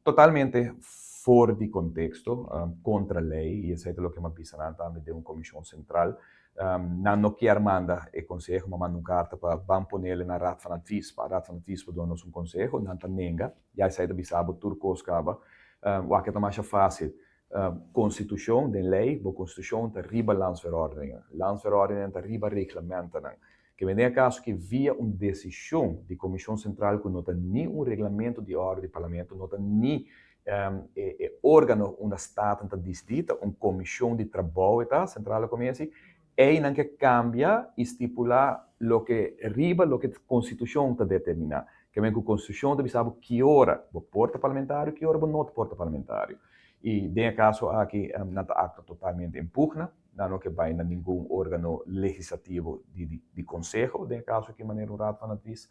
totalmente fora de contexto, contra a lei, e isso é o que me pensa também de uma comissão central. Não quer mandar o conselho, mas manda uma carta para vamos poner na Raad van Advies, para a Raad van Advies dá-nos um conselho, não está nega, e aí sai da bisaba, turcos, caba, o que é mais fácil. Constituição, de lei, a Constituição está riba landsverordeningen. Landsverordeningen está riba regulamenten. Que vem a caso que via uma decisão de Comissão Central que não tem nem um regulamento de ordem do Parlamento, não tem nem órgão onde está decidida, uma comissão de trabalho, tá? Central começa, e não que cambia e estipular o que riba, o que a Constituição está determinando. Que vem com a Constituição deve saber que hora o porta parlamentário, que hora o não porta parlamentário. E, de caso, aqui, não está acta totalmente impugna, não que vai a nenhum órgão legislativo de conselho, de caso que maneira Raad van Advies,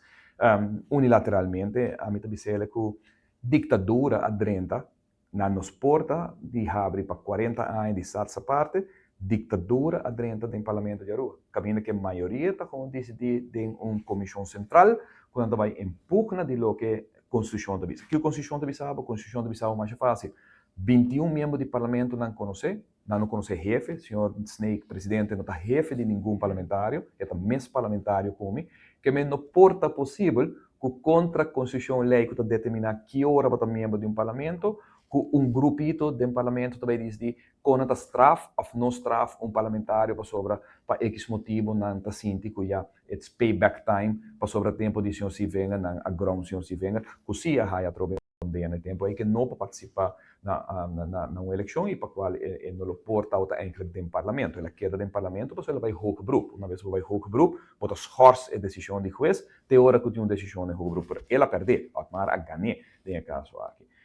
unilateralmente, a mim também se que ditadura adrenta, não nos porta de abrir para 40 anos de essa parte, ditadura adrenta do parlamento de rua. Caminho que a maioria está com decidir de uma comissão central, quando vai impugna de lo que a Constituição da Bisa. Que a Constituição da Bisa, a Constituição da Bisa é mais fácil. 21 membros do parlamento não conhece jefe, o senhor Snake, presidente, não está jefe de nenhum parlamentário, é o mesmo parlamentário como que não porta possível que contra a Constituição lei que determina que hora vai membro de um parlamento, que um grupito de um parlamento também diz de quando está straf ou não straf um parlamentário para X motivo não está síntico já it's payback time para sobre tempo de senhor se venha não a grão senhor se venha que se a raia trobe no tempo é que não para participar na eleição e para qual não porta outra enkele do parlamento. Ela queda do parlamento, depois ela vai hoog beroep. Uma vez que vai hoog beroep, bota schors a decisão de juiz, tem hora que tem uma decisão de hoog beroep. Ela perde, mas a ganhar, tem caso aqui.